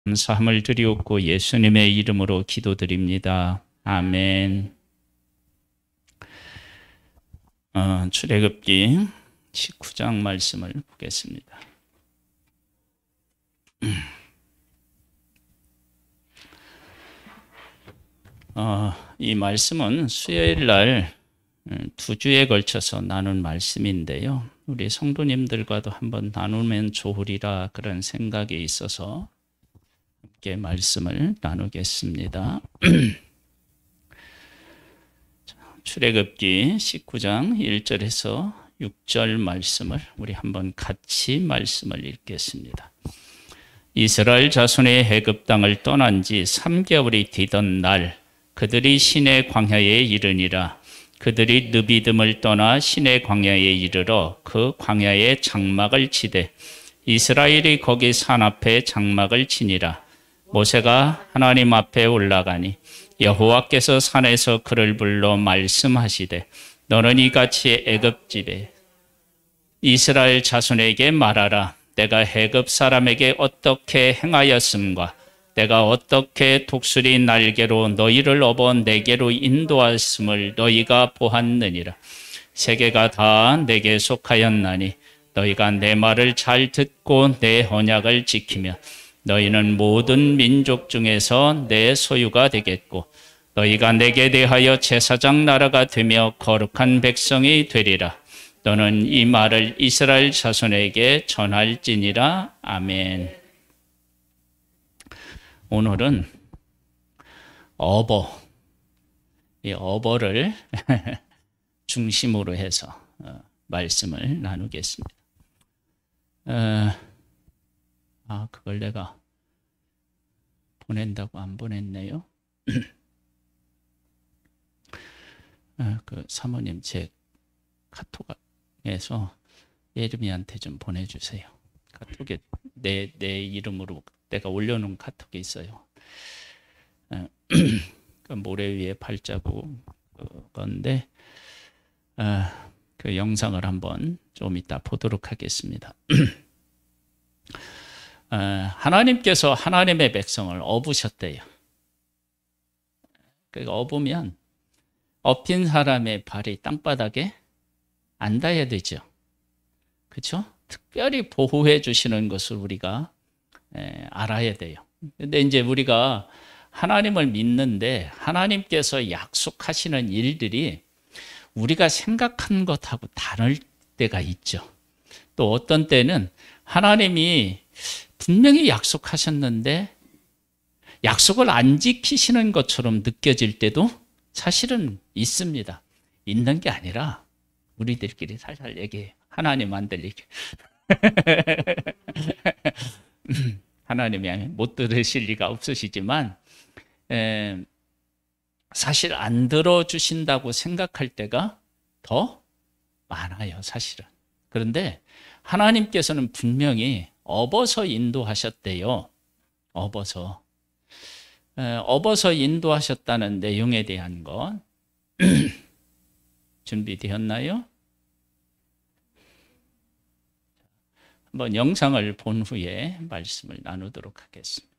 감사함을 드리옵고 예수님의 이름으로 기도드립니다. 아멘. 출애굽기 19장 말씀을 보겠습니다. 이 말씀은 수요일 날 2주에 걸쳐서 나눈 말씀인데요. 우리 성도님들과도 한번 나누면 좋으리라 그런 생각이 있어서 함께 말씀을 나누겠습니다. 출애굽기 19장 1절에서 6절 말씀을 우리 한번 같이 말씀을 읽겠습니다. 이스라엘 자손이 애굽 땅을 떠난 지 3개월이 되던 날 그들이 시내 광야에 이르니라. 그들이 느비듬을 떠나 시내 광야에 이르러 그 광야에 장막을 치되 이스라엘이 거기 산 앞에 장막을 치니라. 모세가 하나님 앞에 올라가니 여호와께서 산에서 그를 불러 말씀하시되 너는 이같이 애굽 집에 이스라엘 자손에게 말하라. 내가 애굽 사람에게 어떻게 행하였음과 내가 어떻게 독수리 날개로 너희를 업어 내게로 인도하였음을 너희가 보았느니라. 세계가 다 내게 속하였나니 너희가 내 말을 잘 듣고 내 언약을 지키며 너희는 모든 민족 중에서 내 소유가 되겠고 너희가 내게 대하여 제사장 나라가 되며 거룩한 백성이 되리라. 너는 이 말을 이스라엘 자손에게 전할지니라. 아멘. 오늘은 이 어버를 중심으로 해서 말씀을 나누겠습니다. 그걸 내가 보낸다고 안 보냈네요. 그 사모님 제 카톡에서 예림이한테 좀 보내주세요. 카톡에 내 이름으로 내가 올려놓은 카톡이 있어요. 그 모래 위에 발자국 건데 그 영상을 한번 좀 이따 보도록 하겠습니다. 하나님께서 하나님의 백성을 업으셨대요. 그러니까 업으면 업힌 사람의 발이 땅바닥에 안 닿아야 되죠. 그렇죠? 특별히 보호해 주시는 것을 우리가 알아야 돼요. 근데 이제 우리가 하나님을 믿는데 하나님께서 약속하시는 일들이 우리가 생각한 것하고 다를 때가 있죠. 또 어떤 때는 하나님이 분명히 약속하셨는데 약속을 안 지키시는 것처럼 느껴질 때도 사실은 있습니다. 있는 게 아니라 우리들끼리 살살 얘기해요. 하나님 안 들리게. 하나님이 못 들으실 리가 없으시지만 사실 안 들어주신다고 생각할 때가 더 많아요. 사실은. 그런데 하나님께서는 분명히 업어서 인도하셨대요. 업어서 인도하셨다는 내용에 대한 것 준비되었나요? 한번 영상을 본 후에 말씀을 나누도록 하겠습니다.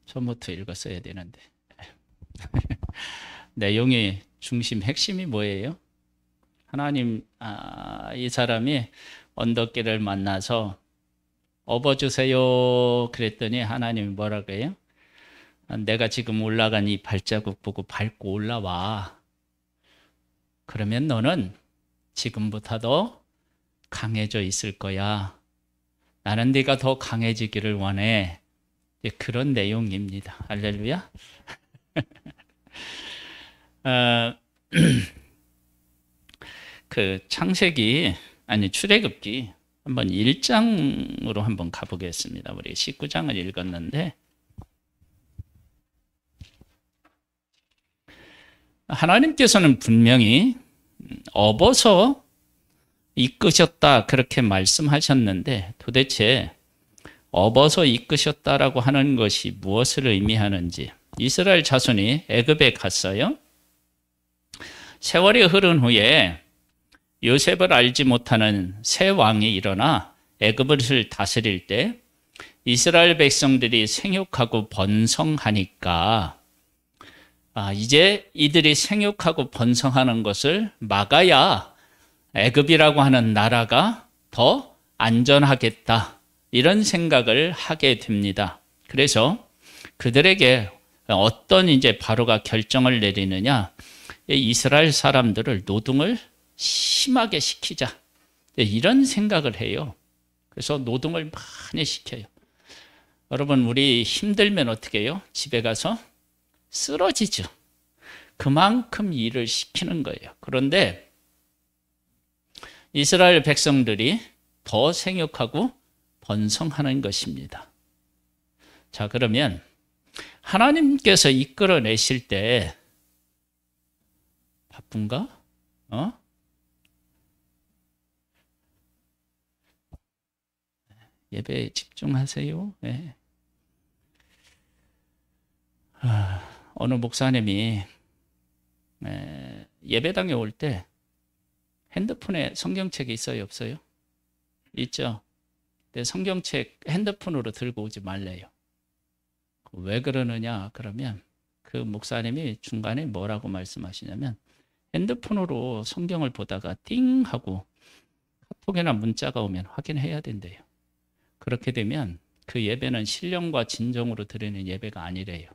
처음부터 읽었어야 되는데. 내용의 중심, 핵심이 뭐예요? 하나님, 이 사람이 언덕길을 만나서 업어주세요 그랬더니 하나님이 뭐라고 해요? 내가 지금 올라간 이 발자국 보고 밟고 올라와. 그러면 너는 지금부터도 강해져 있을 거야. 나는 네가 더 강해지기를 원해. 그런 내용입니다. 할렐루야. 그 창세기, 아니 출애굽기 한번 1장으로 한번 가보겠습니다. 우리 19장을 읽었는데 하나님께서는 분명히 업어서 이끄셨다 그렇게 말씀하셨는데 도대체 업어서 이끄셨다라고 하는 것이 무엇을 의미하는지. 이스라엘 자손이 애굽에 갔어요. 세월이 흐른 후에 요셉을 알지 못하는 새 왕이 일어나 애굽을 다스릴 때 이스라엘 백성들이 생육하고 번성하니까 이제 이들이 생육하고 번성하는 것을 막아야 애굽이라고 하는 나라가 더 안전하겠다, 이런 생각을 하게 됩니다. 그래서 그들에게 어떤 이제 바로가 결정을 내리느냐, 이스라엘 사람들을 노동을 심하게 시키자, 이런 생각을 해요. 그래서 노동을 많이 시켜요. 여러분, 우리 힘들면 어떻게 해요? 집에 가서 쓰러지죠. 그만큼 일을 시키는 거예요. 그런데 이스라엘 백성들이 더 생육하고 번성하는 것입니다. 자, 그러면 하나님께서 이끌어내실 때 바쁜가? 예배에 집중하세요. 네. 어느 목사님이 예배당에 올 때 핸드폰에 성경책이 있어요, 없어요? 있죠. 근데 성경책 핸드폰으로 들고 오지 말래요. 왜 그러느냐 그러면 그 목사님이 중간에 뭐라고 말씀하시냐면, 핸드폰으로 성경을 보다가 띵 하고 카톡이나 문자가 오면 확인해야 된대요. 그렇게 되면 그 예배는 신령과 진정으로 드리는 예배가 아니래요.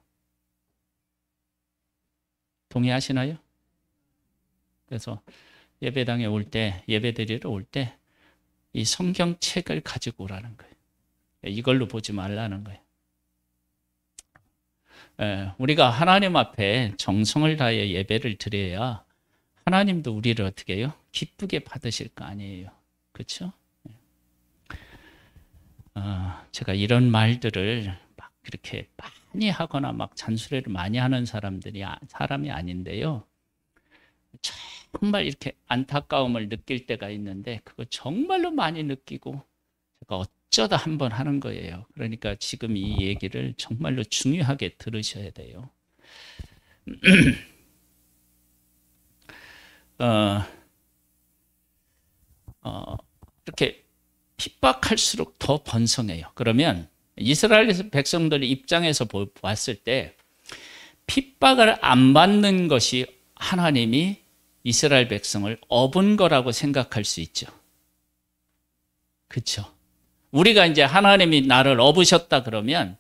동의하시나요? 그래서 예배당에 올 때, 예배 드리러 올 때 이 성경책을 가지고 오라는 거예요. 이걸로 보지 말라는 거예요. 우리가 하나님 앞에 정성을 다해 예배를 드려야 하나님도 우리를 어떻게 해요? 기쁘게 받으실 거 아니에요. 그렇죠? 제가 이런 말들을 막 그렇게 많이 하거나 막 잔소리를 많이 하는 사람이 아닌데요. 정말 이렇게 안타까움을 느낄 때가 있는데 그거 정말로 많이 느끼고 제가 어쩌다 한번 하는 거예요. 그러니까 지금 이 얘기를 정말로 중요하게 들으셔야 돼요. 이렇게 핍박할수록 더 번성해요. 그러면 이스라엘 백성들 입장에서 봤을 때 핍박을 안 받는 것이 하나님이 이스라엘 백성을 업은 거라고 생각할 수 있죠. 그렇죠? 우리가 이제 하나님이 나를 업으셨다 그러면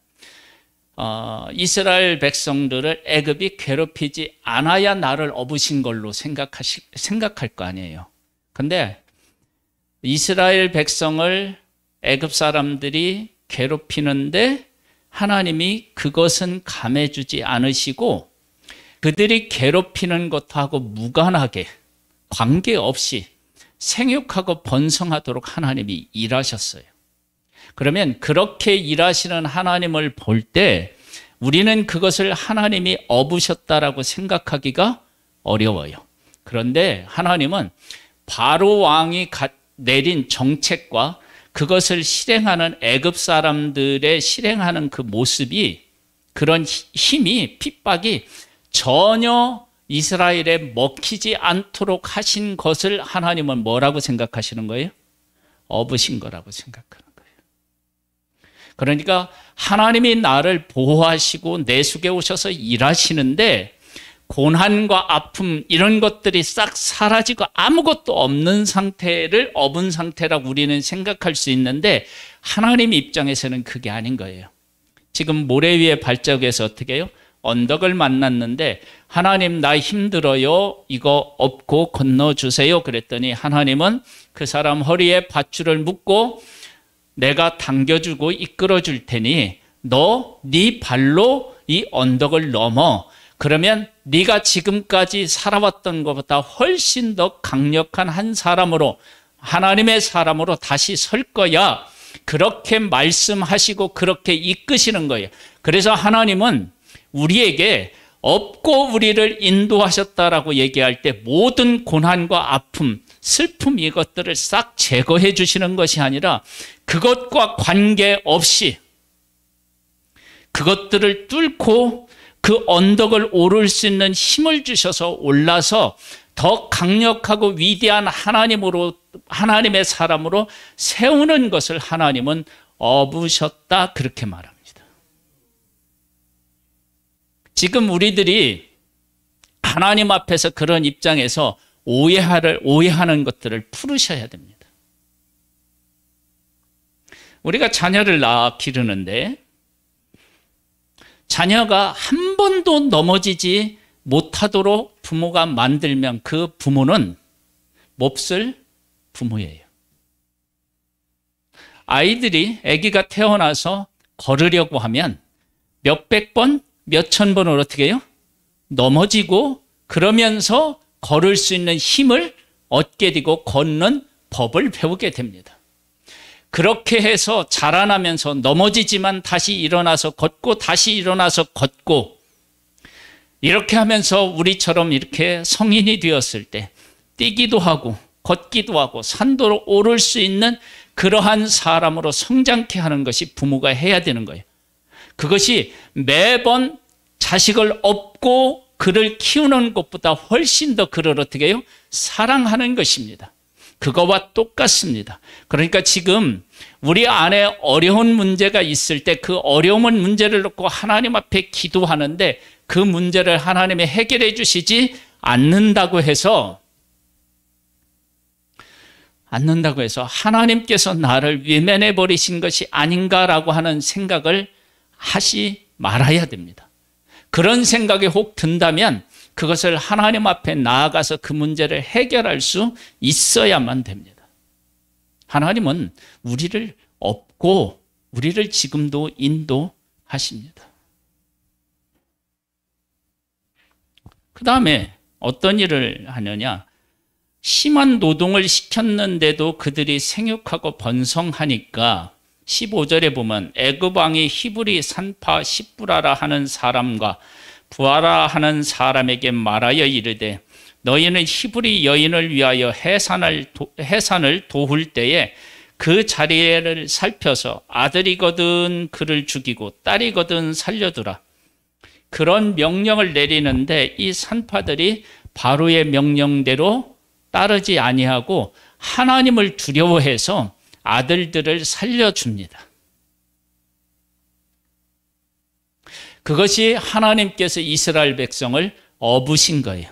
이스라엘 백성들을 애굽이 괴롭히지 않아야 나를 업으신 걸로 생각할 거 아니에요. 근데 이스라엘 백성을 애굽 사람들이 괴롭히는데 하나님이 그것은 감해주지 않으시고 그들이 괴롭히는 것하고 무관하게 관계없이 생육하고 번성하도록 하나님이 일하셨어요. 그러면 그렇게 일하시는 하나님을 볼 때 우리는 그것을 하나님이 업으셨다라고 생각하기가 어려워요. 그런데 하나님은 바로 왕이 내린 정책과 그것을 실행하는 애굽 사람들의 실행하는 그 모습이, 그런 힘이, 핍박이 전혀 이스라엘에 먹히지 않도록 하신 것을 하나님은 뭐라고 생각하시는 거예요? 업으신 거라고 생각하는 거예요. 그러니까 하나님이 나를 보호하시고 내 속에 오셔서 일하시는데 고난과 아픔 이런 것들이 싹 사라지고 아무것도 없는 상태를 업은 상태라고 우리는 생각할 수 있는데 하나님 입장에서는 그게 아닌 거예요. 지금 모래 위에 발자국에서 어떻게 해요? 언덕을 만났는데 하나님 나 힘들어요. 이거 업고 건너주세요. 그랬더니 하나님은 그 사람 허리에 밧줄을 묶고 내가 당겨주고 이끌어줄 테니 너 네 발로 이 언덕을 넘어. 그러면 네가 지금까지 살아왔던 것보다 훨씬 더 강력한 한 사람으로 하나님의 사람으로 다시 설 거야. 그렇게 말씀하시고 그렇게 이끄시는 거예요. 그래서 하나님은 우리에게 업고 우리를 인도하셨다라고 얘기할 때 모든 고난과 아픔, 슬픔 이것들을 싹 제거해 주시는 것이 아니라 그것과 관계없이 그것들을 뚫고 그 언덕을 오를 수 있는 힘을 주셔서 올라서 더 강력하고 위대한 하나님으로, 하나님의 사람으로 세우는 것을 하나님은 업으셨다 그렇게 말합니다. 지금 우리들이 하나님 앞에서 그런 입장에서 오해하는 것들을 풀으셔야 됩니다. 우리가 자녀를 낳아 기르는데 자녀가 한 번도 넘어지지 못하도록 부모가 만들면 그 부모는 몹쓸 부모예요. 아기가 태어나서 걸으려고 하면 몇백 번, 몇천 번을 어떻게 해요? 넘어지고 그러면서 걸을 수 있는 힘을 얻게 되고 걷는 법을 배우게 됩니다. 그렇게 해서 자라나면서 넘어지지만 다시 일어나서 걷고 다시 일어나서 걷고 이렇게 하면서 우리처럼 이렇게 성인이 되었을 때 뛰기도 하고 걷기도 하고 산도로 오를 수 있는 그러한 사람으로 성장케 하는 것이 부모가 해야 되는 거예요. 그것이 매번 자식을 업고 그를 키우는 것보다 훨씬 더 그를 어떻게 해요? 사랑하는 것입니다. 그거와 똑같습니다. 그러니까 지금 우리 안에 어려운 문제가 있을 때 그 어려운 문제를 놓고 하나님 앞에 기도하는데 그 문제를 하나님이 해결해 주시지 않는다고 해서 하나님께서 나를 외면해 버리신 것이 아닌가라고 하는 생각을 하지 말아야 됩니다. 그런 생각이 혹 든다면 그것을 하나님 앞에 나아가서 그 문제를 해결할 수 있어야만 됩니다. 하나님은 우리를 업고 우리를 지금도 인도하십니다. 그 다음에 어떤 일을 하느냐? 심한 노동을 시켰는데도 그들이 생육하고 번성하니까 15절에 보면 애굽 왕이 히브리 산파 십부라라 하는 사람과 부하라 하는 사람에게 말하여 이르되 너희는 히브리 여인을 위하여 해산을 도울 때에 그 자리를 살펴서 아들이거든 그를 죽이고 딸이거든 살려두라. 그런 명령을 내리는데 이 산파들이 바로의 명령대로 따르지 아니하고 하나님을 두려워해서 아들들을 살려줍니다. 그것이 하나님께서 이스라엘 백성을 업으신 거예요.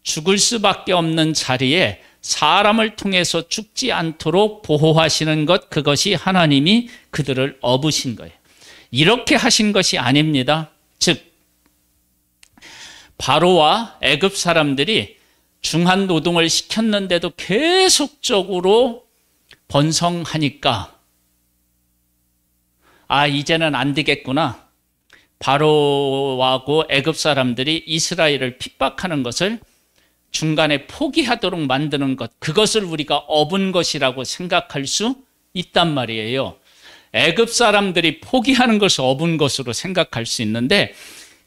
죽을 수밖에 없는 자리에 사람을 통해서 죽지 않도록 보호하시는 것, 그것이 하나님이 그들을 업으신 거예요. 이렇게 하신 것이 아닙니다. 즉 바로와 애굽 사람들이 중한 노동을 시켰는데도 계속적으로 번성하니까 이제는 안 되겠구나. 바로하고 애굽 사람들이 이스라엘을 핍박하는 것을 중간에 포기하도록 만드는 것, 그것을 우리가 업은 것이라고 생각할 수 있단 말이에요. 애굽 사람들이 포기하는 것을 업은 것으로 생각할 수 있는데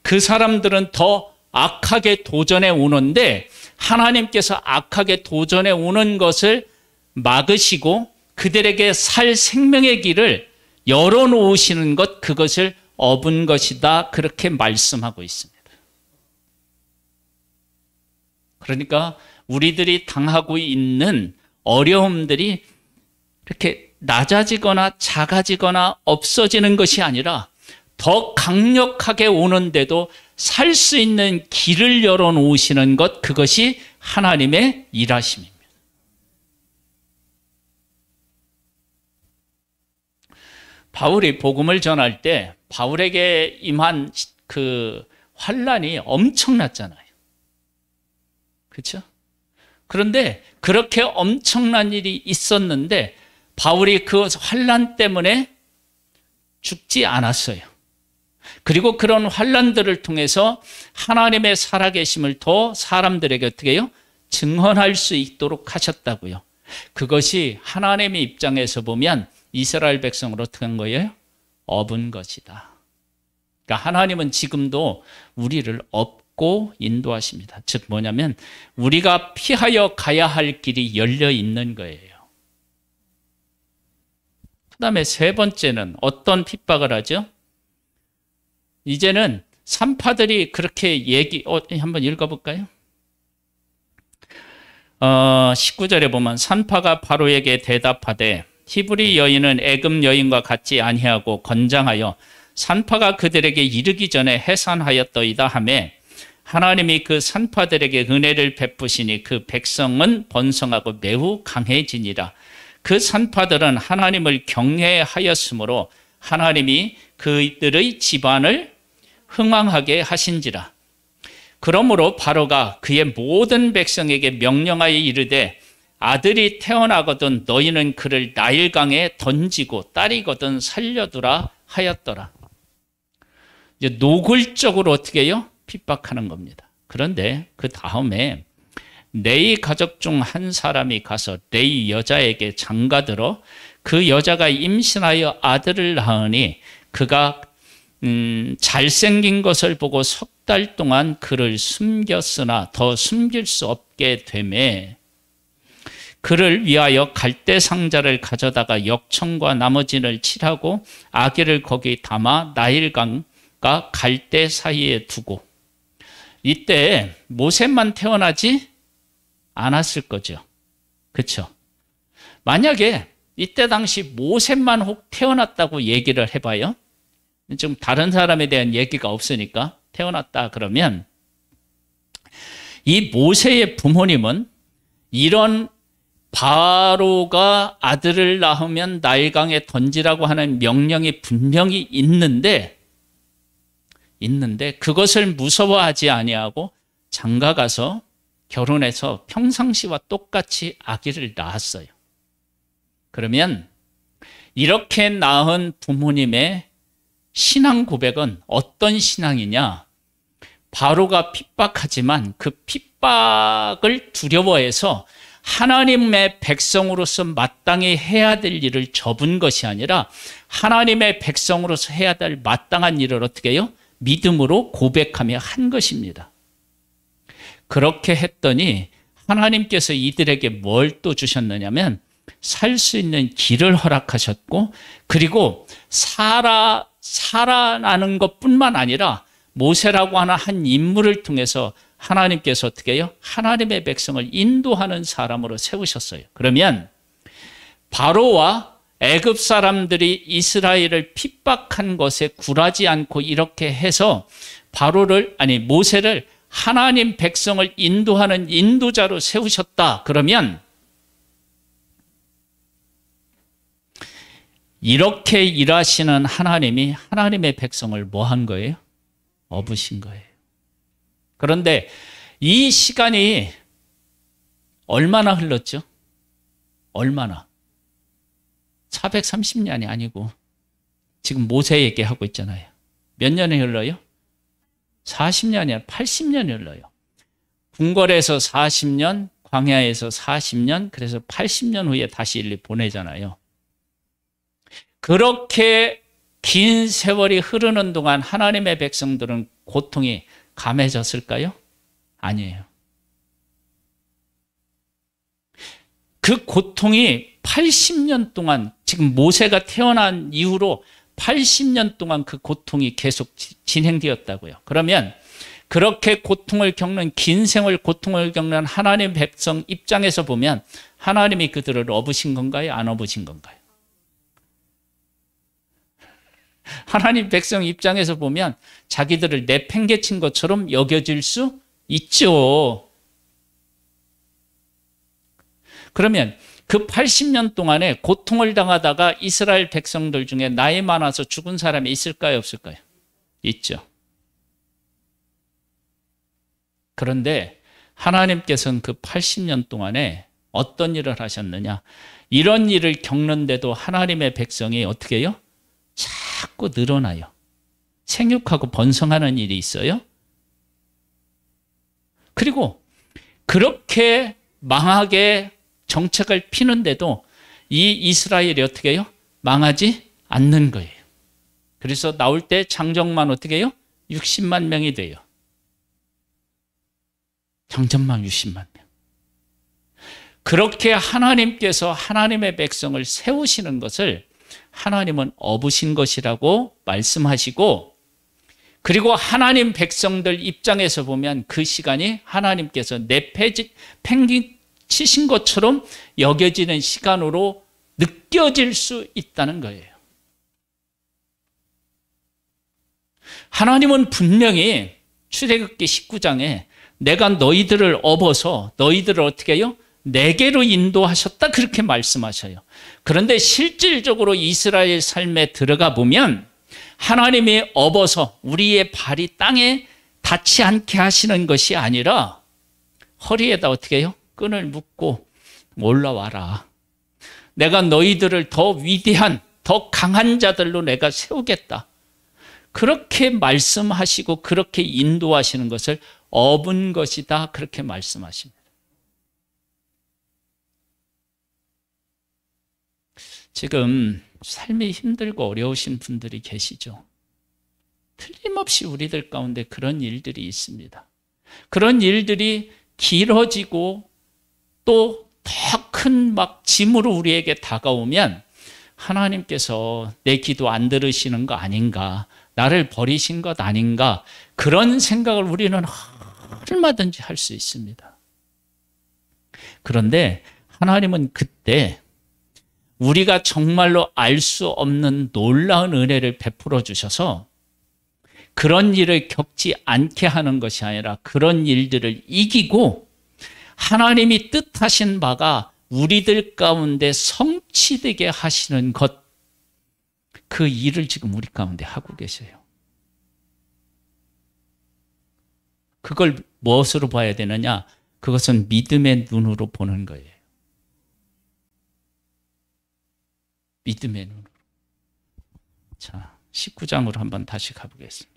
그 사람들은 더 악하게 도전해 오는데 하나님께서 악하게 도전해 오는 것을 막으시고 그들에게 살 생명의 길을 열어놓으시는 것, 그것을 업은 것이다, 그렇게 말씀하고 있습니다. 그러니까 우리들이 당하고 있는 어려움들이 이렇게 낮아지거나 작아지거나 없어지는 것이 아니라 더 강력하게 오는데도 살 수 있는 길을 열어놓으시는 것, 그것이 하나님의 일하심입니다. 바울이 복음을 전할 때 바울에게 임한 그 환난이 엄청났잖아요. 그렇죠? 그런데 그렇게 엄청난 일이 있었는데 바울이 그 환난 때문에 죽지 않았어요. 그리고 그런 환난들을 통해서 하나님의 살아계심을 더 사람들에게 어떻게 해요? 증언할 수 있도록 하셨다고요. 그것이 하나님의 입장에서 보면 이스라엘 백성을 어떻게 한 거예요? 업은 것이다. 그러니까 하나님은 지금도 우리를 업고 인도하십니다. 즉 뭐냐면 우리가 피하여 가야 할 길이 열려 있는 거예요. 그 다음에 세 번째는 어떤 핍박을 하죠? 이제는 산파들이 그렇게 한번 읽어볼까요? 19절에 보면 산파가 바로에게 대답하되 히브리 여인은 애굽 여인과 같지 아니하고 건장하여 산파가 그들에게 이르기 전에 해산하였더이다 하매 하나님이 그 산파들에게 은혜를 베푸시니 그 백성은 번성하고 매우 강해지니라. 그 산파들은 하나님을 경외하였으므로 하나님이 그들의 집안을 흥왕하게 하신지라. 그러므로 바로가 그의 모든 백성에게 명령하여 이르되 아들이 태어나거든 너희는 그를 나일강에 던지고 딸이거든 살려두라 하였더라. 이제 노골적으로 어떻게 해요? 핍박하는 겁니다. 그런데 그 다음에 레위 가족 중 한 사람이 가서 레위 여자에게 장가들어 그 여자가 임신하여 아들을 낳으니 그가 잘생긴 것을 보고 석 달 동안 그를 숨겼으나 더 숨길 수 없게 되매 그를 위하여 갈대 상자를 가져다가 역청과 나머지를 칠하고 아기를 거기 담아 나일강과 갈대 사이에 두고 이때 모세만 태어나지 않았을 거죠. 그렇죠? 만약에 이때 당시 모세만 혹 태어났다고 얘기를 해봐요. 지금 다른 사람에 대한 얘기가 없으니까 태어났다 그러면 이 모세의 부모님은 이런 바로가 아들을 낳으면 나일강에 던지라고 하는 명령이 분명히 있는데 그것을 무서워하지 아니하고 장가가서 결혼해서 평상시와 똑같이 아기를 낳았어요. 그러면 이렇게 낳은 부모님의 신앙 고백은 어떤 신앙이냐? 바로가 핍박하지만 그 핍박을 두려워해서 하나님의 백성으로서 마땅히 해야 될 일을 접은 것이 아니라 하나님의 백성으로서 해야 될 마땅한 일을 어떻게 해요? 믿음으로 고백하며 한 것입니다. 그렇게 했더니 하나님께서 이들에게 뭘 또 주셨느냐면 살 수 있는 길을 허락하셨고 그리고 살아나는 것뿐만 아니라 모세라고 하는 한 인물을 통해서 하나님께서 어떻게 해요? 하나님의 백성을 인도하는 사람으로 세우셨어요. 그러면 바로와 애굽 사람들이 이스라엘을 핍박한 것에 굴하지 않고 이렇게 해서 모세를 하나님 백성을 인도하는 인도자로 세우셨다. 그러면 이렇게 일하시는 하나님이 하나님의 백성을 뭐 한 거예요? 업으신 거예요. 그런데 이 시간이 얼마나 흘렀죠? 얼마나? 430년이 아니고 지금 모세 얘기하고 있잖아요. 몇 년이 흘러요? 40년이 아니라 80년이 흘러요. 궁궐에서 40년, 광야에서 40년, 그래서 80년 후에 다시 일리 보내잖아요. 그렇게 긴 세월이 흐르는 동안 하나님의 백성들은 고통이 감해졌을까요? 아니에요. 그 고통이 80년 동안, 지금 모세가 태어난 이후로 80년 동안 그 고통이 계속 진행되었다고요. 그러면 그렇게 고통을 겪는, 긴 세월 고통을 겪는 하나님의 백성 입장에서 보면 하나님이 그들을 업으신 건가요? 안 업으신 건가요? 하나님 백성 입장에서 보면 자기들을 내팽개친 것처럼 여겨질 수 있죠. 그러면 그 80년 동안에 고통을 당하다가 이스라엘 백성들 중에 나이 많아서 죽은 사람이 있을까요, 없을까요? 있죠. 그런데 하나님께서는 그 80년 동안에 어떤 일을 하셨느냐? 이런 일을 겪는데도 하나님의 백성이 어떻게 해요? 자꾸 늘어나요. 생육하고 번성하는 일이 있어요. 그리고 그렇게 망하게 정책을 피는데도 이 이스라엘이 어떻게 해요? 망하지 않는 거예요. 그래서 나올 때 장정만 어떻게 해요? 60만 명이 돼요. 장정만 60만 명. 그렇게 하나님께서 하나님의 백성을 세우시는 것을 하나님은 업으신 것이라고 말씀하시고, 그리고 하나님 백성들 입장에서 보면 그 시간이 하나님께서 내팽개치신 것처럼 여겨지는 시간으로 느껴질 수 있다는 거예요. 하나님은 분명히 출애굽기 19장에 내가 너희들을 업어서 너희들을 어떻게 해요? 내게로 인도하셨다, 그렇게 말씀하셔요. 그런데 실질적으로 이스라엘 삶에 들어가 보면 하나님이 업어서 우리의 발이 땅에 닿지 않게 하시는 것이 아니라 허리에다 어떻게 해요? 끈을 묶고 올라와라. 내가 너희들을 더 위대한, 더 강한 자들로 내가 세우겠다. 그렇게 말씀하시고 그렇게 인도하시는 것을 업은 것이다, 그렇게 말씀하십니다. 지금 삶이 힘들고 어려우신 분들이 계시죠. 틀림없이 우리들 가운데 그런 일들이 있습니다. 그런 일들이 길어지고 또 더 큰 막 짐으로 우리에게 다가오면 하나님께서 내 기도 안 들으시는 거 아닌가, 나를 버리신 것 아닌가, 그런 생각을 우리는 얼마든지 할 수 있습니다. 그런데 하나님은 그때 우리가 정말로 알 수 없는 놀라운 은혜를 베풀어 주셔서 그런 일을 겪지 않게 하는 것이 아니라 그런 일들을 이기고 하나님이 뜻하신 바가 우리들 가운데 성취되게 하시는 것, 그 일을 지금 우리 가운데 하고 계세요. 그걸 무엇으로 봐야 되느냐? 그것은 믿음의 눈으로 보는 거예요. 믿음의 눈으로. 자, 19장으로 한번 다시 가보겠습니다.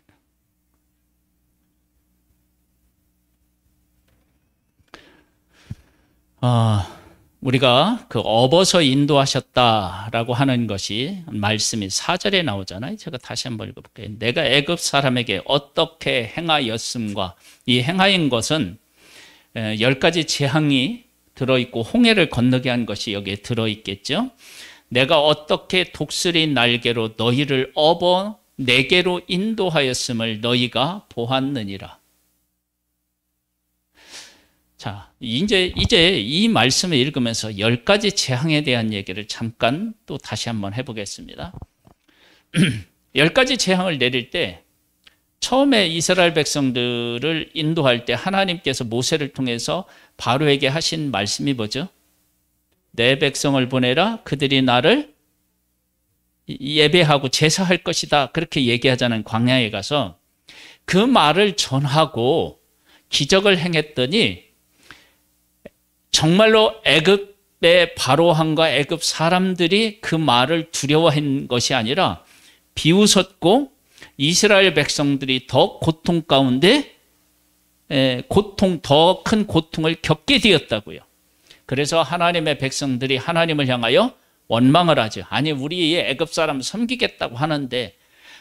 우리가 그 업어서 인도하셨다라고 하는 것이 말씀이 4절에 나오잖아요. 제가 다시 한번 읽어볼게요. 내가 애굽 사람에게 어떻게 행하였음과, 이 행하인 것은 10가지 재앙이 들어있고 홍해를 건너게 한 것이 여기에 들어있겠죠. 내가 어떻게 독수리 날개로 너희를 업어 내게로 인도하였음을 너희가 보았느니라. 자, 이제 이 말씀을 읽으면서 10가지 재앙에 대한 얘기를 잠깐 또 다시 한번 해보겠습니다. 10가지 재앙을 내릴 때 처음에 이스라엘 백성들을 인도할 때 하나님께서 모세를 통해서 바로에게 하신 말씀이 뭐죠? 내 백성을 보내라, 그들이 나를 예배하고 제사할 것이다, 그렇게 얘기하자는 광야에 가서 그 말을 전하고 기적을 행했더니 정말로 애굽의 바로왕과 애굽 사람들이 그 말을 두려워한 것이 아니라 비웃었고 이스라엘 백성들이 더 고통 가운데 더 큰 고통을 겪게 되었다고요. 그래서 하나님의 백성들이 하나님을 향하여 원망을 하죠. 아니, 우리 애굽 사람 섬기겠다고 하는데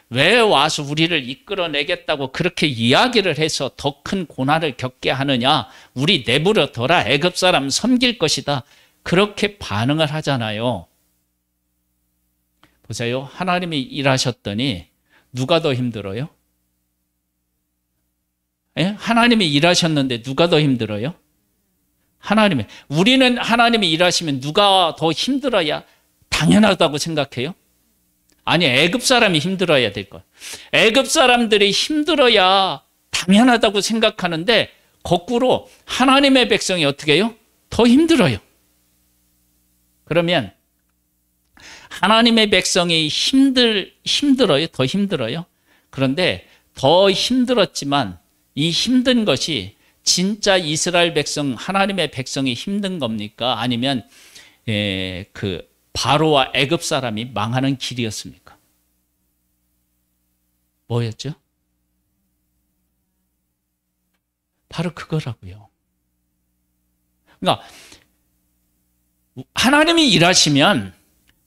왜 와서 우리를 이끌어내겠다고 그렇게 이야기를 해서 더 큰 고난을 겪게 하느냐, 우리 내버려 둬라, 애굽 사람 섬길 것이다, 그렇게 반응을 하잖아요. 보세요. 하나님이 일하셨더니 누가 더 힘들어요? 하나님이 일하셨는데 누가 더 힘들어요? 우리는 하나님이 일하시면 누가 더 힘들어야 당연하다고 생각해요? 아니, 애굽 사람이 힘들어야 될 것. 애굽 사람들이 힘들어야 당연하다고 생각하는데 거꾸로 하나님의 백성이 어떻게 해요? 더 힘들어요. 그러면 하나님의 백성이 힘들어요? 더 힘들어요? 그런데 더 힘들었지만 이 힘든 것이 진짜 이스라엘 백성, 하나님의 백성이 힘든 겁니까? 아니면 그 바로와 애굽 사람이 망하는 길이었습니까? 뭐였죠? 바로 그거라고요. 그러니까 하나님이 일하시면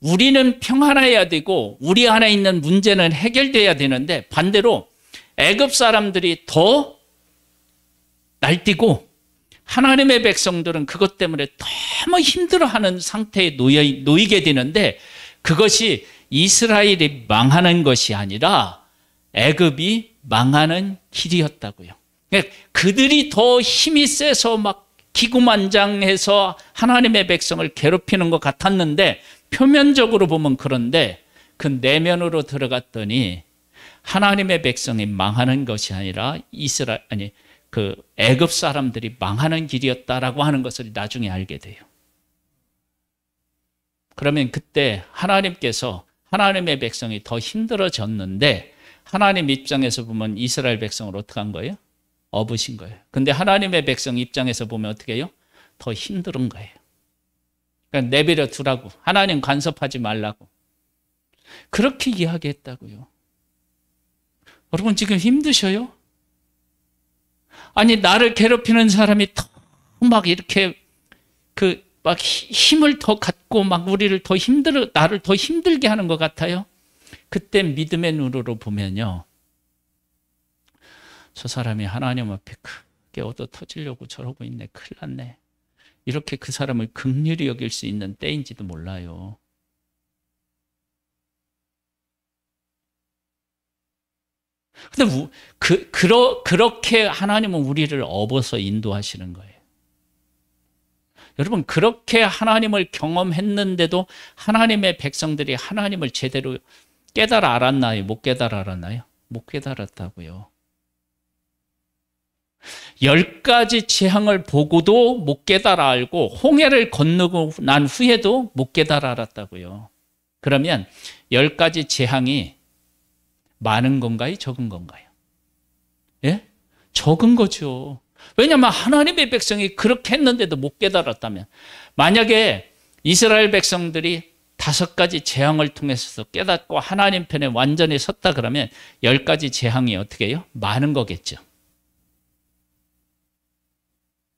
우리는 평안해야 되고 우리 안에 있는 문제는 해결돼야 되는데 반대로 애굽 사람들이 더 날뛰고 하나님의 백성들은 그것 때문에 너무 힘들어하는 상태에 놓이게 되는데 그것이 이스라엘이 망하는 것이 아니라 애굽이 망하는 길이었다고요. 그들이 더 힘이 세서 막 기구만장해서 하나님의 백성을 괴롭히는 것 같았는데 표면적으로 보면 그런데 그 내면으로 들어갔더니 하나님의 백성이 망하는 것이 아니라 그 애굽 사람들이 망하는 길이었다라고 하는 것을 나중에 알게 돼요. 그러면 그때 하나님께서 하나님의 백성이 더 힘들어졌는데 하나님 입장에서 보면 이스라엘 백성을 어떻게 한 거예요? 업으신 거예요. 근데 하나님의 백성 입장에서 보면 어떻게 해요? 더 힘든 거예요. 그러니까 내버려 두라고. 하나님 간섭하지 말라고. 그렇게 이야기했다고요. 여러분 지금 힘드셔요? 아니 나를 괴롭히는 사람이 더 막 이렇게 막 힘을 더 갖고 막 나를 더 힘들게 하는 것 같아요. 그때 믿음의 눈으로 보면요. 저 사람이 하나님 앞에 크게 얻어 터지려고 저러고 있네. 큰일 났네. 이렇게 그 사람을 긍휼히 여길 수 있는 때인지도 몰라요. 근데 그렇게 하나님은 우리를 업어서 인도하시는 거예요. 여러분 그렇게 하나님을 경험했는데도 하나님의 백성들이 하나님을 제대로 깨달아 알았나요? 못 깨달아 알았나요? 못 깨달았다고요. 10가지 재앙을 보고도 못 깨달아 알고 홍해를 건너고 난 후에도 못 깨달아 알았다고요. 그러면 10가지 재앙이 많은 건가요? 적은 건가요? 예? 적은 거죠. 왜냐하면 하나님의 백성이 그렇게 했는데도 못 깨달았다면 만약에 이스라엘 백성들이 5가지 재앙을 통해서 깨닫고 하나님 편에 완전히 섰다 그러면 10가지 재앙이 어떻게 해요? 많은 거겠죠.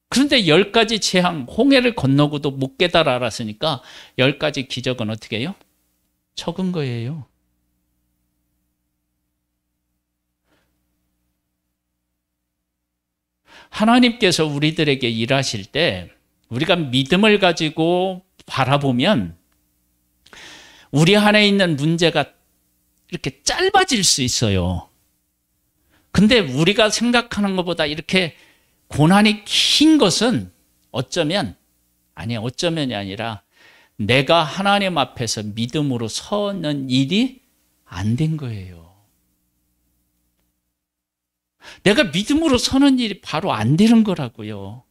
그런데 10가지 재앙, 홍해를 건너고도 못 깨달아 알았으니까 10가지 기적은 어떻게 해요? 적은 거예요. 하나님께서 우리들에게 일하실 때 우리가 믿음을 가지고 바라보면 우리 안에 있는 문제가 이렇게 짧아질 수 있어요. 근데 우리가 생각하는 것보다 이렇게 고난이 긴 것은 어쩌면이 아니라 내가 하나님 앞에서 믿음으로 서는 일이 안 된 거예요. 내가 믿음으로 서는 일이 바로 안 되는 거라고요.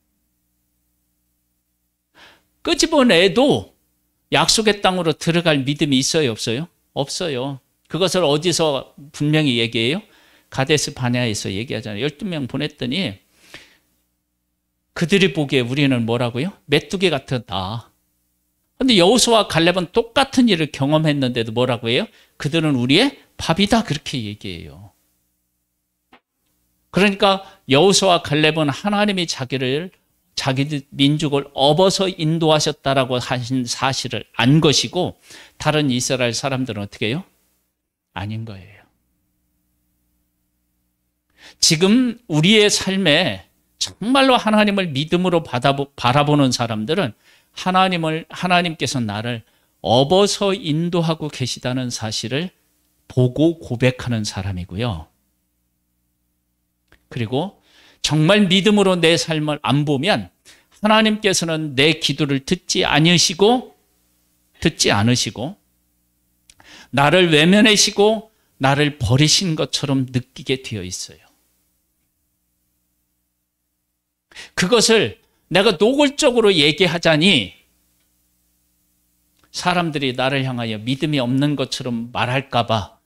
끄집어내도 약속의 땅으로 들어갈 믿음이 있어요, 없어요? 없어요. 그것을 어디서 분명히 얘기해요? 가데스 바네아에서 얘기하잖아요. 12명 보냈더니 그들이 보기에 우리는 뭐라고요? 메뚜기 같다. 그런데 여호수아와 갈렙은 똑같은 일을 경험했는데도 뭐라고 해요? 그들은 우리의 밥이다 그렇게 얘기해요. 그러니까 여호수아와 갈렙은 하나님이 자기 민족을 업어서 인도하셨다라고 하신 사실을 안 것이고 다른 이스라엘 사람들은 어떻게 해요? 아닌 거예요. 지금 우리의 삶에 정말로 하나님을 믿음으로 바라보는 사람들은 하나님께서 나를 업어서 인도하고 계시다는 사실을 보고 고백하는 사람이고요. 그리고 정말 믿음으로 내 삶을 안 보면 하나님께서는 내 기도를 듣지 않으시고 나를 외면하시고 나를 버리신 것처럼 느끼게 되어 있어요. 그것을 내가 노골적으로 얘기하자니 사람들이 나를 향하여 믿음이 없는 것처럼 말할까 봐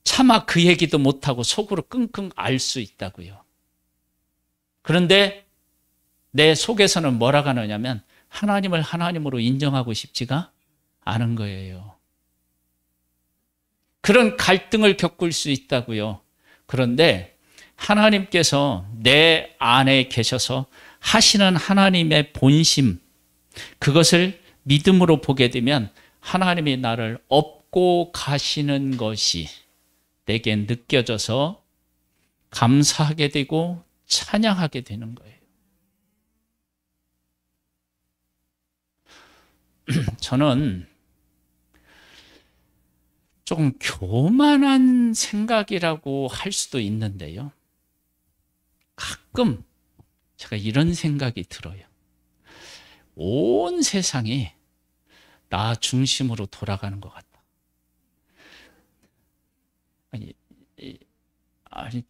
차마 그 얘기도 못하고 속으로 끙끙 앓을 수 있다고요. 그런데 내 속에서는 뭐라고 하느냐면 하나님을 하나님으로 인정하고 싶지가 않은 거예요. 그런 갈등을 겪을 수 있다고요. 그런데 하나님께서 내 안에 계셔서 하시는 하나님의 본심, 그것을 믿음으로 보게 되면 하나님이 나를 업고 가시는 것이 내게 느껴져서 감사하게 되고 찬양하게 되는 거예요. 저는 조금 교만한 생각이라고 할 수도 있는데요. 가끔 제가 이런 생각이 들어요. 온 세상이 나 중심으로 돌아가는 것 같다. 아니,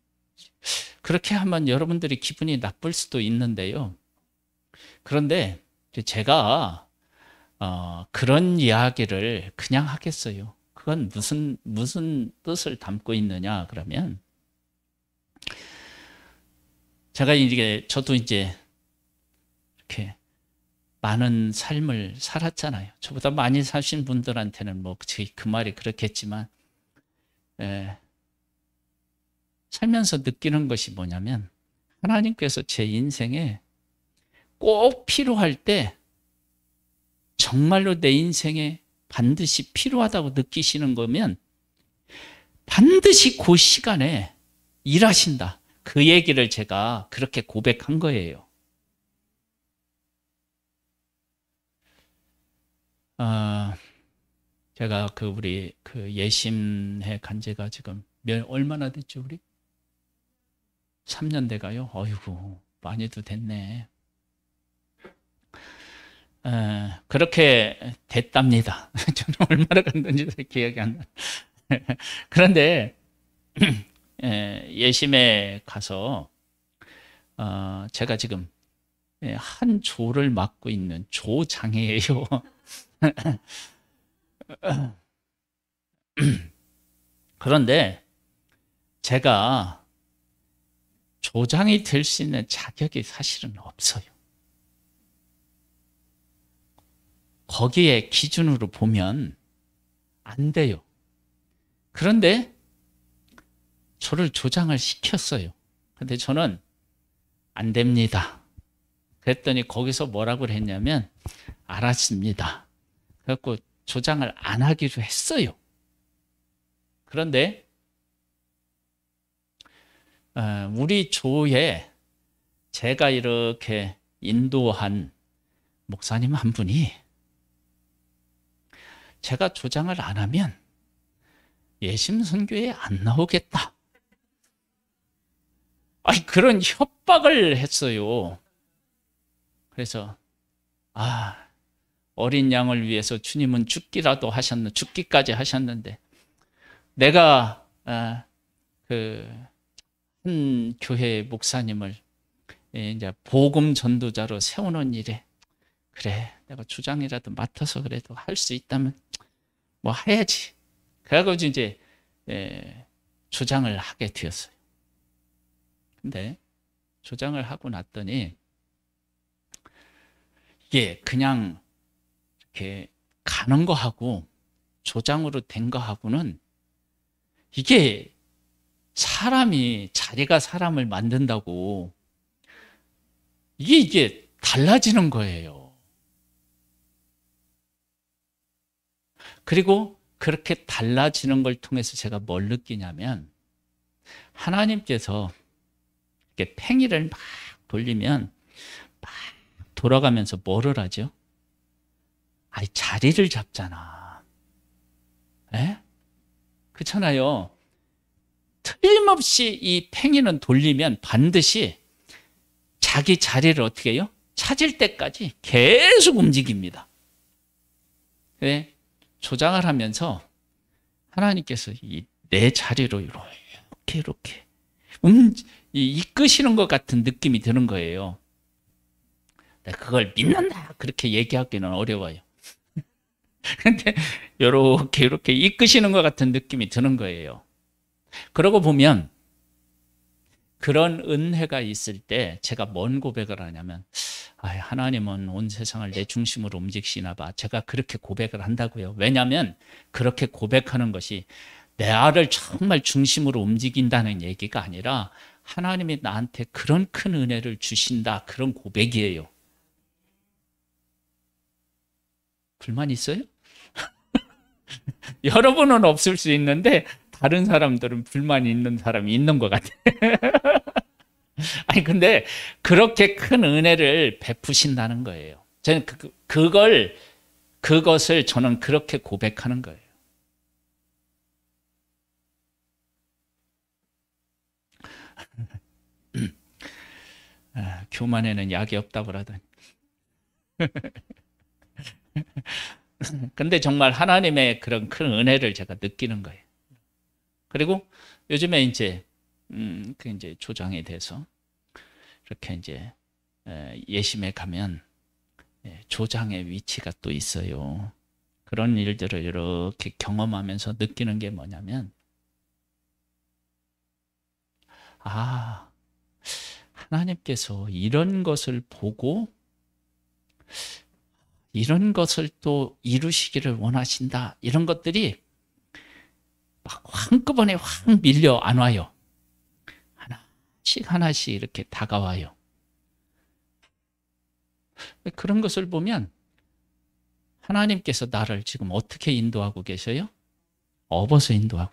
그렇게 하면 여러분들이 기분이 나쁠 수도 있는데요. 그런데 제가 그런 이야기를 그냥 하겠어요. 그건 무슨 뜻을 담고 있느냐 그러면 저도 이제 이렇게 많은 삶을 살았잖아요. 저보다 많이 사신 분들한테는 뭐 그 말이 그렇겠지만 살면서 느끼는 것이 뭐냐면 하나님께서 제 인생에 꼭 필요할 때 정말로 내 인생에 반드시 필요하다고 느끼시는 거면 반드시 그 시간에 일하신다. 그 얘기를 제가 그렇게 고백한 거예요. 제가 우리 예심회 간 지가 지금 얼마나 됐죠, 우리? 3년 돼가요? 어이구, 많이도 됐네. 그렇게 됐답니다. 저는 얼마나 갔는지 기억이 안 나. 그런데 예심에 가서 제가 지금 한 조를 맡고 있는 조장이에요. 그런데 제가 조장이 될 수 있는 자격이 사실은 없어요. 거기에 기준으로 보면 안 돼요. 그런데 저를 조장을 시켰어요. 근데 저는 안 됩니다. 그랬더니 거기서 뭐라고 했냐면 알았습니다. 그래갖고 조장을 안 하기로 했어요. 그런데 우리 조에 제가 이렇게 인도한 목사님 한 분이 제가 조장을 안 하면 예심선교에 안 나오겠다. 그런 협박을 했어요. 그래서 어린 양을 위해서 주님은 죽기까지 하셨는데 내가 한 교회 목사님을 이제 복음 전도자로 세우는 일에 그래 내가 주장이라도 맡아서 그래도 할 수 있다면 뭐 해야지. 그래가지고 이제 조장을 하게 되었어요. 근데 조장을 하고 났더니 이게 그냥 이렇게 가는 거하고 조장으로 된 거하고는 이게 자리가 사람을 만든다고 이게 달라지는 거예요. 그리고 그렇게 달라지는 걸 통해서 제가 뭘 느끼냐면 하나님께서 이렇게 팽이를 막 돌리면 막 돌아가면서 뭐를 하죠? 자리를 잡잖아. 그렇잖아요. 틀림없이 이 팽이는 돌리면 반드시 자기 자리를 어떻게 해요? 찾을 때까지 계속 움직입니다. 조장을 하면서 하나님께서 내 자리로 이렇게 이끄시는 것 같은 느낌이 드는 거예요. 그걸 믿는다 그렇게 얘기하기는 어려워요. 근데 이렇게 이끄시는 것 같은 느낌이 드는 거예요. 그러고 보면 그런 은혜가 있을 때 제가 뭔 고백을 하냐면, 하나님은 온 세상을 내 중심으로 움직이시나 봐. 제가 그렇게 고백을 한다고요. 왜냐하면 그렇게 고백하는 것이 나를 정말 중심으로 움직인다는 얘기가 아니라 하나님이 나한테 그런 큰 은혜를 주신다, 그런 고백이에요. 불만 있어요? 여러분은 없을 수 있는데 다른 사람들은 불만이 있는 사람이 있는 것 같아요. 근데 그렇게 큰 은혜를 베푸신다는 거예요. 저는 그것을 저는 그렇게 고백하는 거예요. 교만에는 약이 없다고 그러더니. 근데 정말 하나님의 그런 큰 은혜를 제가 느끼는 거예요. 그리고 요즘에 이제 조장에 대해서 이렇게 이제 예심에 가면 조장의 위치가 또 있어요. 그런 일들을 이렇게 경험하면서 느끼는 게 뭐냐면, 하나님께서 이런 것을 보고 이런 것을 또 이루시기를 원하신다. 이런 것들이 막 한꺼번에 확 밀려 안 와요. 하나씩 이렇게 다가와요. 그런 것을 보면 하나님께서 나를 지금 어떻게 인도하고 계셔요? 업어서 인도하고.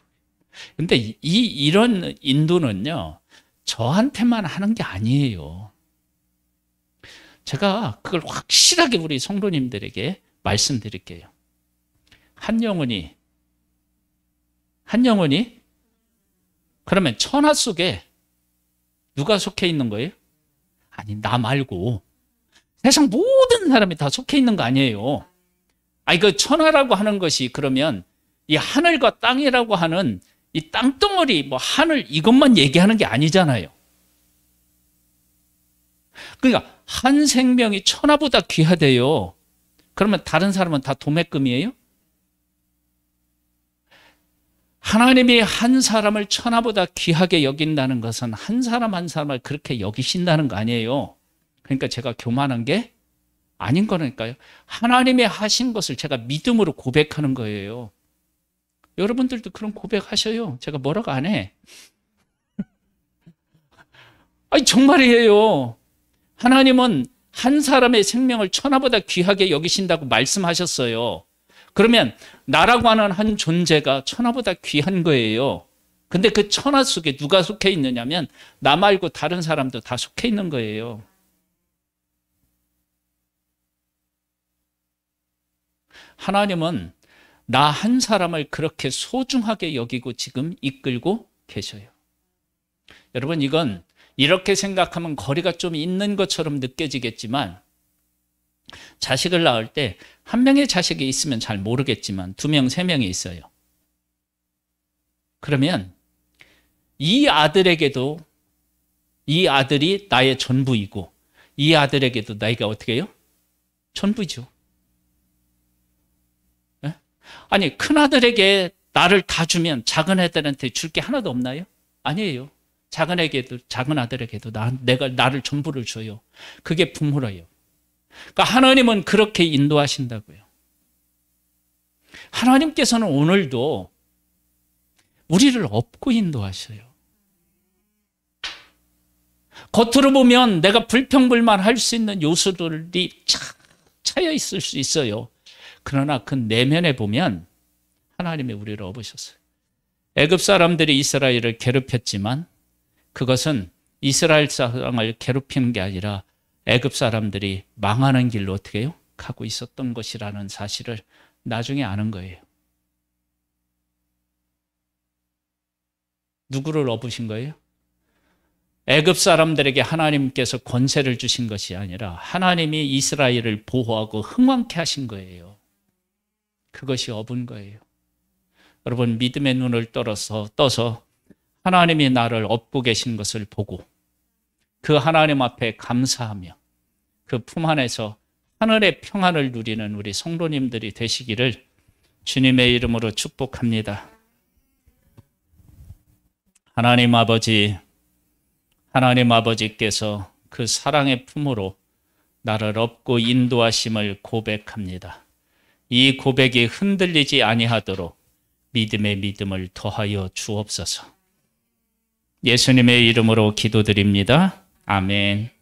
근데 이런 인도는요, 저한테만 하는 게 아니에요. 제가 그걸 확실하게 우리 성도님들에게 말씀드릴게요. 한 영혼이 그러면 천하 속에 누가 속해 있는 거예요? 아니, 나 말고 세상 모든 사람이 다 속해 있는 거 아니에요. 그 천하라고 하는 것이 그러면 이 하늘과 땅이라고 하는 이 땅덩어리, 하늘 이것만 얘기하는 게 아니잖아요. 그러니까 한 생명이 천하보다 귀하대요. 그러면 다른 사람은 다 도매금이에요? 하나님이 한 사람을 천하보다 귀하게 여긴다는 것은 한 사람 한 사람을 그렇게 여기신다는 거 아니에요. 그러니까 제가 교만한 게 아닌 거니까요. 하나님이 하신 것을 제가 믿음으로 고백하는 거예요. 여러분들도 그런 고백하셔요. 제가 뭐라고 안 해. 정말이에요. 하나님은 한 사람의 생명을 천하보다 귀하게 여기신다고 말씀하셨어요. 그러면 나라고 하는 한 존재가 천하보다 귀한 거예요. 근데 그 천하 속에 누가 속해 있느냐면 나 말고 다른 사람도 다 속해 있는 거예요. 하나님은 나 한 사람을 그렇게 소중하게 여기고 지금 이끌고 계셔요. 여러분, 이건 이렇게 생각하면 거리가 좀 있는 것처럼 느껴지겠지만, 자식을 낳을 때 한 명의 자식이 있으면 잘 모르겠지만 2명, 3명이 있어요. 그러면 이 아들에게도 이 아들이 나의 전부이고 이 아들에게도 나이가 어떻게 해요? 전부죠. 네? 아니, 큰아들에게 나를 다 주면 작은 애들한테 줄 게 하나도 없나요? 아니에요. 작은 아들에게도 내가 나를 전부를 줘요. 그게 부모라요. 그러니까 하나님은 그렇게 인도하신다고요. 하나님께서는 오늘도 우리를 업고 인도하셔요. 겉으로 보면 내가 불평불만할 수 있는 요소들이 차여 있을 수 있어요. 그러나 그 내면에 보면 하나님이 우리를 업으셨어요. 애굽 사람들이 이스라엘을 괴롭혔지만 그것은 이스라엘 사람을 괴롭히는 게 아니라 애굽 사람들이 망하는 길로 어떻게 해요? 가고 있었던 것이라는 사실을 나중에 아는 거예요. 누구를 업으신 거예요? 애굽 사람들에게 하나님께서 권세를 주신 것이 아니라 하나님이 이스라엘을 보호하고 흥왕케 하신 거예요. 그것이 업은 거예요. 여러분 믿음의 눈을 떠서 하나님이 나를 업고 계신 것을 보고 그 하나님 앞에 감사하며 그 품 안에서 하늘의 평안을 누리는 우리 성도님들이 되시기를 주님의 이름으로 축복합니다. 하나님 아버지께서 그 사랑의 품으로 나를 업고 인도하심을 고백합니다. 이 고백이 흔들리지 아니하도록 믿음의 믿음을 더하여 주옵소서. 예수님의 이름으로 기도드립니다. 아멘.